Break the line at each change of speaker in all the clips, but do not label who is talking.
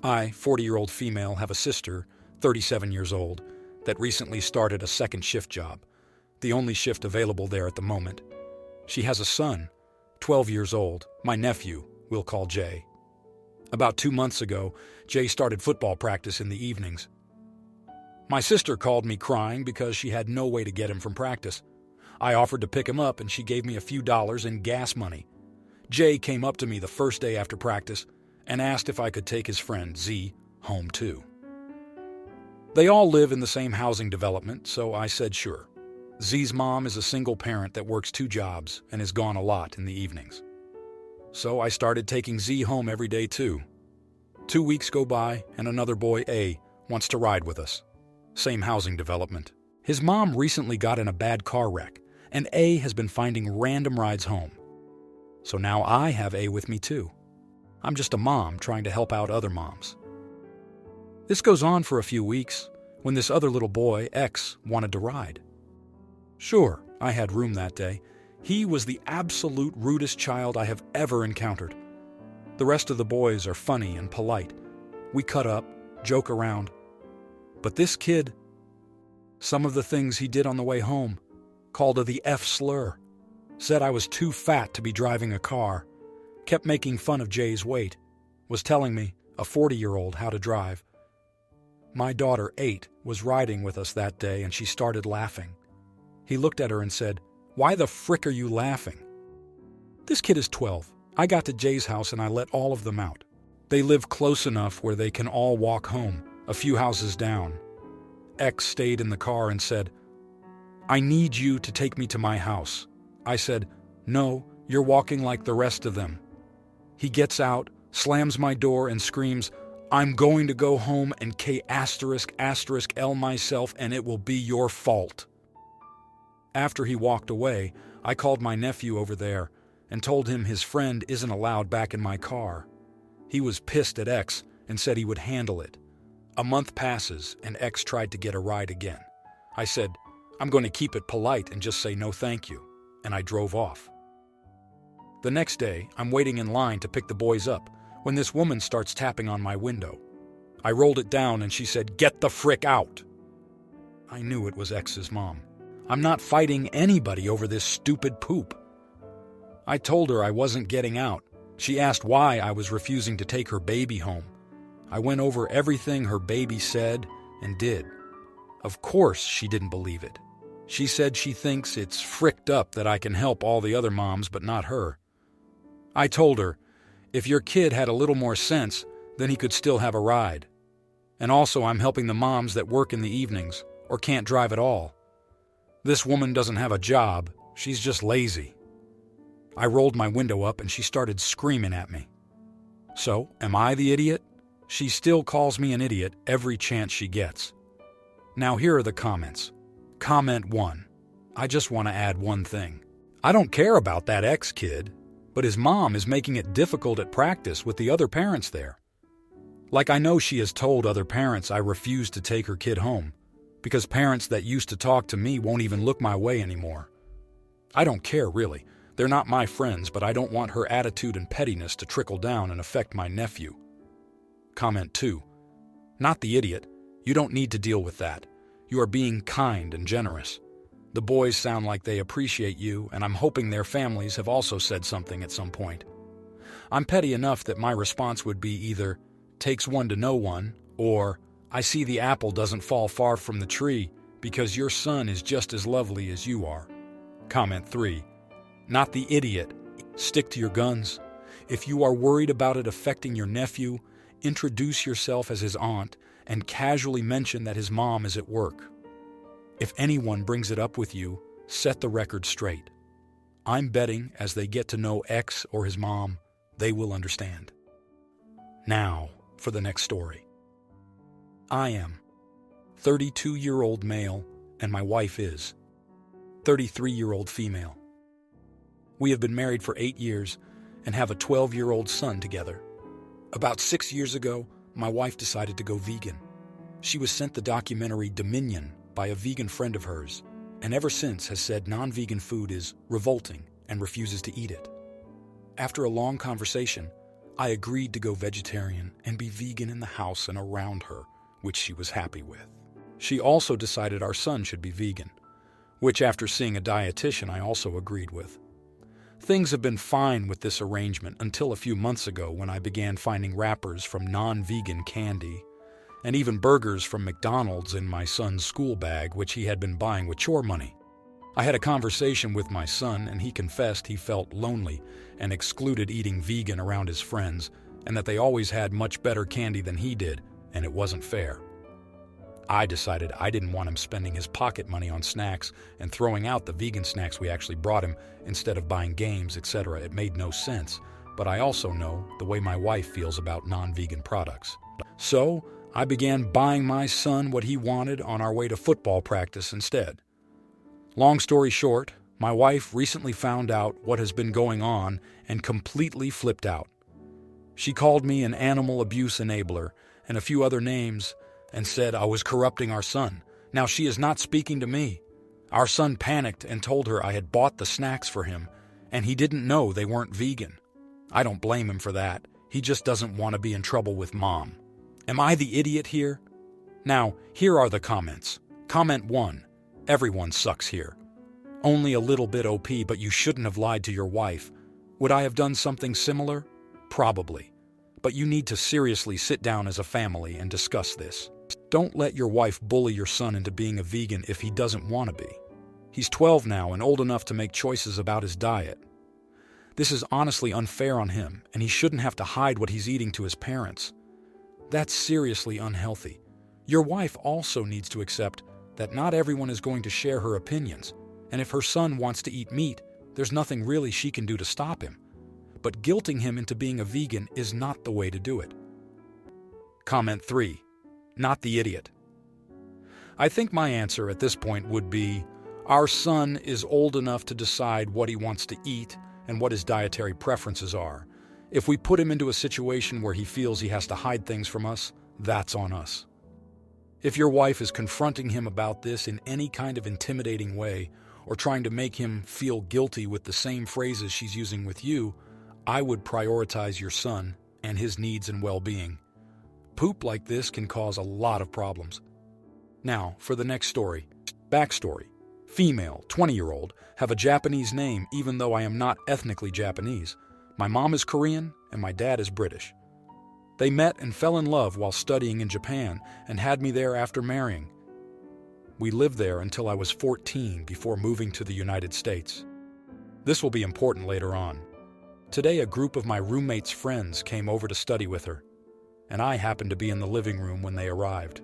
I, 40-year-old female, have a sister, 37 years old, that recently started a second shift job, the only shift available there at the moment. She has a son, 12 years old, my nephew, we'll call Jay. About 2 months ago, Jay started football practice in the evenings. My sister called me crying because she had no way to get him from practice. I offered to pick him up and she gave me a few dollars in gas money. Jay came up to me the first day after practice and asked if I could take his friend, Z, home too. They all live in the same housing development, so I said sure. Z's mom is a single parent that works 2 jobs and is gone a lot in the evenings. So I started taking Z home every day too. 2 weeks go by and another boy, A, wants to ride with us. Same housing development. His mom recently got in a bad car wreck, and A has been finding random rides home. So now I have A with me too. I'm just a mom trying to help out other moms. This goes on for a few weeks when this other little boy, X, wanted to ride. Sure, I had room that day. He was the absolute rudest child I have ever encountered. The rest of the boys are funny and polite. We cut up, joke around. But this kid, some of the things he did on the way home, called her the F slur, said I was too fat to be driving a car, kept making fun of Jay's weight, was telling me, a 40-year-old, how to drive. My daughter, 8, was riding with us that day and she started laughing. He looked at her and said, "Why the frick are you laughing?" This kid is 12. I got to Jay's house and I let all of them out. They live close enough where they can all walk home, a few houses down. X stayed in the car and said, "I need you to take me to my house." I said, "No, you're walking like the rest of them." He gets out, slams my door and screams, "I'm going to go home and K***L myself and it will be your fault." After he walked away, I called my nephew over there and told him his friend isn't allowed back in my car. He was pissed at X and said he would handle it. A month passes and X tried to get a ride again. I said, "I'm going to keep it polite and just say no thank you," and I drove off. The next day, I'm waiting in line to pick the boys up when this woman starts tapping on my window. I rolled it down and she said, "Get the frick out." I knew it was X's mom. I'm not fighting anybody over this stupid poop. I told her I wasn't getting out. She asked why I was refusing to take her baby home. I went over everything her baby said and did. Of course she didn't believe it. She said she thinks it's fricked up that I can help all the other moms but not her. I told her, if your kid had a little more sense, then he could still have a ride. And also I'm helping the moms that work in the evenings or can't drive at all. This woman doesn't have a job, she's just lazy. I rolled my window up and she started screaming at me. So, am I the idiot? She still calls me an idiot every chance she gets. Now here are the comments. Comment 1. I just want to add one thing. I don't care about that X kid, but his mom is making it difficult at practice with the other parents there. Like I know she has told other parents I refuse to take her kid home, because parents that used to talk to me won't even look my way anymore. I don't care really. They're not my friends, but I don't want her attitude and pettiness to trickle down and affect my nephew. Comment 2. Not the idiot. You don't need to deal with that. You are being kind and generous. The boys sound like they appreciate you, and I'm hoping their families have also said something at some point. I'm petty enough that my response would be either, "Takes one to know one," or, "I see the apple doesn't fall far from the tree because your son is just as lovely as you are." Comment 3. Not the idiot. Stick to your guns. If you are worried about it affecting your nephew, introduce yourself as his aunt and casually mention that his mom is at work. If anyone brings it up with you, set the record straight. I'm betting as they get to know X or his mom, they will understand. Now, for the next story. I am 32-year-old male and my wife is 33-year-old female. We have been married for 8 years and have a 12-year-old son together. About 6 years ago, my wife decided to go vegan. She was sent the documentary Dominion by a vegan friend of hers, and ever since has said non-vegan food is revolting and refuses to eat it. After a long conversation, I agreed to go vegetarian and be vegan in the house and around her, which she was happy with. She also decided our son should be vegan, which after seeing a dietitian I also agreed with. Things have been fine with this arrangement until a few months ago when I began finding wrappers from non-vegan candy and even burgers from McDonald's in my son's school bag, which he had been buying with chore money. I had a conversation with my son, and he confessed he felt lonely and excluded eating vegan around his friends, and that they always had much better candy than he did, and it wasn't fair. I decided I didn't want him spending his pocket money on snacks and throwing out the vegan snacks we actually brought him instead of buying games, etc. It made no sense, but I also know the way my wife feels about non-vegan products. So I began buying my son what he wanted on our way to football practice instead. Long story short, my wife recently found out what has been going on and completely flipped out. She called me an animal abuse enabler and a few other names and said I was corrupting our son. Now she is not speaking to me. Our son panicked and told her I had bought the snacks for him, and he didn't know they weren't vegan. I don't blame him for that. He just doesn't want to be in trouble with Mom. Am I the idiot here? Now, here are the comments. Comment 1. Everyone sucks here. Only a little bit OP, but you shouldn't have lied to your wife. Would I have done something similar? Probably. But you need to seriously sit down as a family and discuss this. Don't let your wife bully your son into being a vegan if he doesn't want to be. He's 12 now and old enough to make choices about his diet. This is honestly unfair on him, and he shouldn't have to hide what he's eating to his parents. That's seriously unhealthy. Your wife also needs to accept that not everyone is going to share her opinions, and if her son wants to eat meat, there's nothing really she can do to stop him. But guilting him into being a vegan is not the way to do it. Comment 3. Not the idiot. I think my answer at this point would be, our son is old enough to decide what he wants to eat and what his dietary preferences are. If we put him into a situation where he feels he has to hide things from us, that's on us. If your wife is confronting him about this in any kind of intimidating way, or trying to make him feel guilty with the same phrases she's using with you, I would prioritize your son and his needs and well-being. Poop like this can cause a lot of problems. Now, for the next story. Backstory. Female, 20-year-old, have a Japanese name even though I am not ethnically Japanese. My mom is Korean and my dad is British. They met and fell in love while studying in Japan and had me there after marrying. We lived there until I was 14 before moving to the United States. This will be important later on. Today, a group of my roommate's friends came over to study with her, and I happened to be in the living room when they arrived.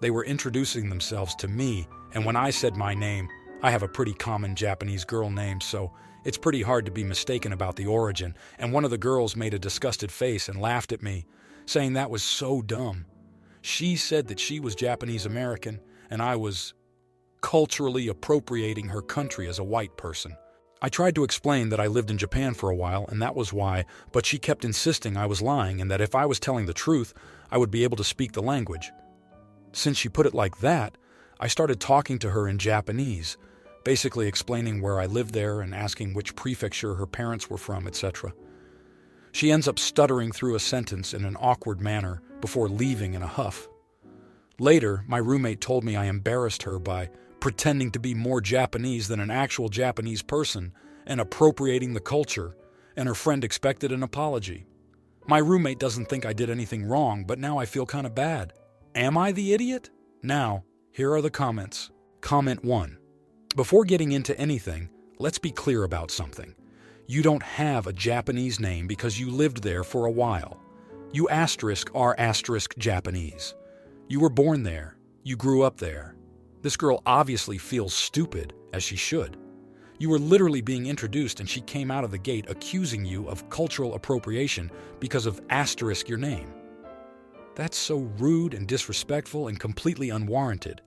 They were introducing themselves to me, and when I said my name, I have a pretty common Japanese girl name, so it's pretty hard to be mistaken about the origin, and one of the girls made a disgusted face and laughed at me, saying that was so dumb. She said that she was Japanese American, and I was culturally appropriating her country as a white person. I tried to explain that I lived in Japan for a while, and that was why, but she kept insisting I was lying and that if I was telling the truth, I would be able to speak the language. Since she put it like that, I started talking to her in Japanese, basically explaining where I lived there and asking which prefecture her parents were from, etc. She ends up stuttering through a sentence in an awkward manner before leaving in a huff. Later, my roommate told me I embarrassed her by pretending to be more Japanese than an actual Japanese person and appropriating the culture, and her friend expected an apology. My roommate doesn't think I did anything wrong, but now I feel kind of bad. Am I the idiot? Now, here are the comments. Comment 1. Before getting into anything, let's be clear about something. You don't have a Japanese name because you lived there for a while. You are Japanese. You were born there. You grew up there. This girl obviously feels stupid, as she should. You were literally being introduced and she came out of the gate accusing you of cultural appropriation because of your name. That's so rude and disrespectful and completely unwarranted.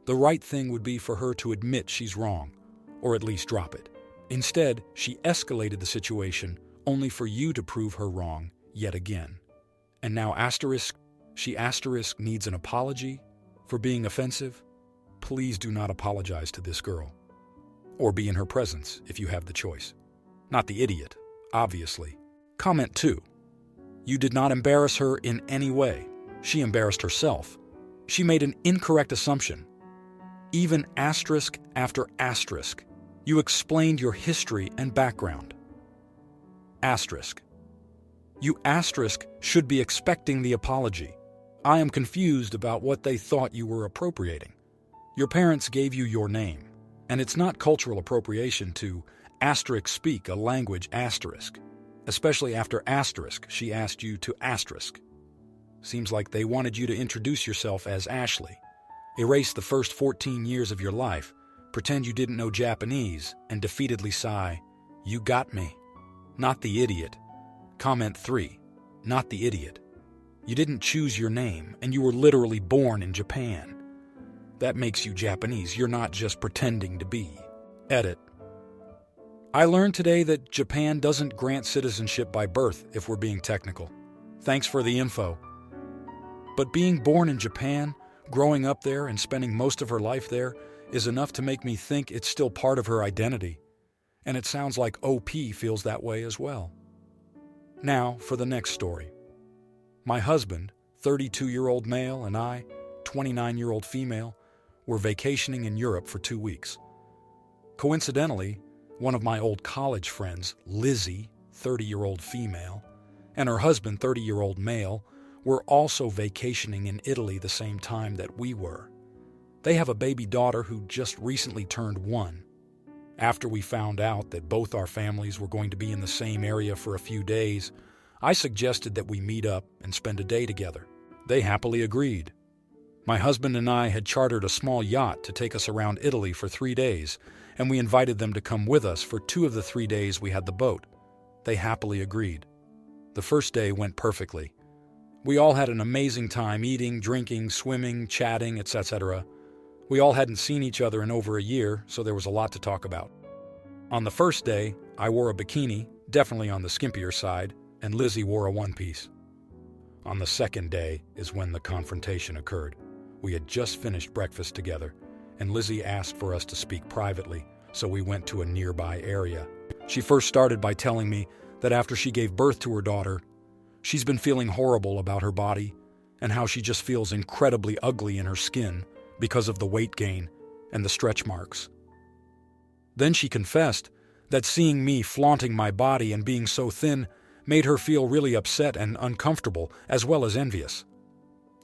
The right thing would be for her to admit she's wrong, or at least drop it. Instead, she escalated the situation only for you to prove her wrong yet again. And now she needs an apology for being offensive? Please do not apologize to this girl. Or be in her presence if you have the choice. Not the idiot, obviously. Comment 2. You did not embarrass her in any way. She embarrassed herself. She made an incorrect assumption. Even asterisk after asterisk, you explained your history and background. Asterisk. You asterisk should be expecting the apology. I am confused about what they thought you were appropriating. Your parents gave you your name, and it's not cultural appropriation to asterisk speak a language asterisk. Especially after asterisk, she asked you to asterisk. Seems like they wanted you to introduce yourself as Ashley. Erase the first 14 years of your life, pretend you didn't know Japanese, and defeatedly sigh, "You got me." Not the idiot. Comment 3. Not the idiot. You didn't choose your name, and you were literally born in Japan. That makes you Japanese. You're not just pretending to be. Edit. I learned today that Japan doesn't grant citizenship by birth, if we're being technical. Thanks for the info. But being born in Japan, growing up there, and spending most of her life there is enough to make me think it's still part of her identity. And it sounds like OP feels that way as well. Now, for the next story. My husband, 32-year-old male, and I, 29-year-old female, were vacationing in Europe for 2 weeks. Coincidentally, one of my old college friends, Lizzie, 30-year-old female, and her husband, 30-year-old male, were also vacationing in Italy the same time that we were. They have a baby daughter who just recently turned 1. After we found out that both our families were going to be in the same area for a few days, I suggested that we meet up and spend a day together. They happily agreed. My husband and I had chartered a small yacht to take us around Italy for 3 days, and we invited them to come with us for 2 of the 3 days we had the boat. They happily agreed. The first day went perfectly. We all had an amazing time eating, drinking, swimming, chatting, etc. We all hadn't seen each other in over a year, so there was a lot to talk about. On the first day, I wore a bikini, definitely on the skimpier side, and Lizzie wore a one-piece. On the second day is when the confrontation occurred. We had just finished breakfast together, and Lizzie asked for us to speak privately, so we went to a nearby area. She first started by telling me that after she gave birth to her daughter, she's been feeling horrible about her body and how she just feels incredibly ugly in her skin because of the weight gain and the stretch marks. Then she confessed that seeing me flaunting my body and being so thin made her feel really upset and uncomfortable, as well as envious.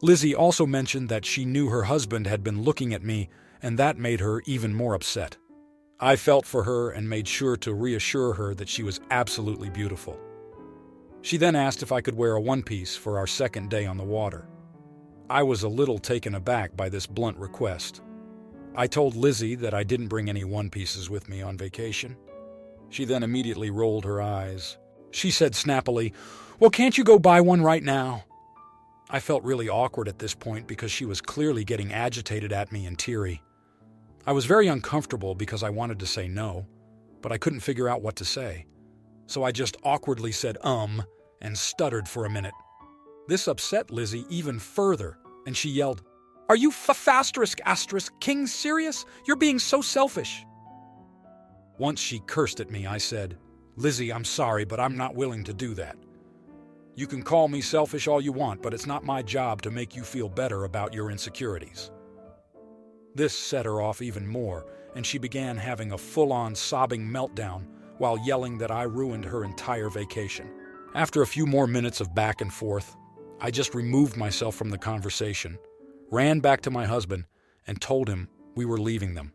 Lizzie also mentioned that she knew her husband had been looking at me, and that made her even more upset. I felt for her and made sure to reassure her that she was absolutely beautiful. She then asked if I could wear a one-piece for our second day on the water. I was a little taken aback by this blunt request. I told Lizzie that I didn't bring any one-pieces with me on vacation. She then immediately rolled her eyes. She said snappily, "Well, can't you go buy one right now?" I felt really awkward at this point because she was clearly getting agitated at me and teary. I was very uncomfortable because I wanted to say no, but I couldn't figure out what to say. So I just awkwardly said and stuttered for a minute. This upset Lizzie even further, and she yelled, "Are you asterisk king serious? You're being so selfish." Once she cursed at me, I said, "Lizzie, I'm sorry, but I'm not willing to do that. You can call me selfish all you want, but it's not my job to make you feel better about your insecurities." This set her off even more, and she began having a full-on sobbing meltdown while yelling that I ruined her entire vacation. After a few more minutes of back and forth, I just removed myself from the conversation, ran back to my husband, and told him we were leaving them.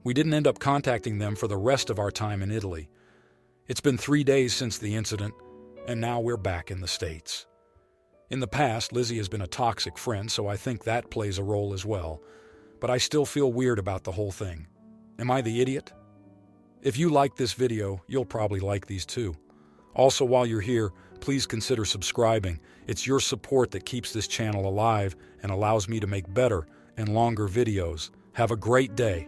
We didn't end up contacting them for the rest of our time in Italy. It's been 3 days since the incident, and now we're back in the States. In the past, Lizzie has been a toxic friend, so I think that plays a role as well. But I still feel weird about the whole thing. Am I the idiot? If you like this video, you'll probably like these too. Also, while you're here, please consider subscribing. It's your support that keeps this channel alive and allows me to make better and longer videos. Have a great day.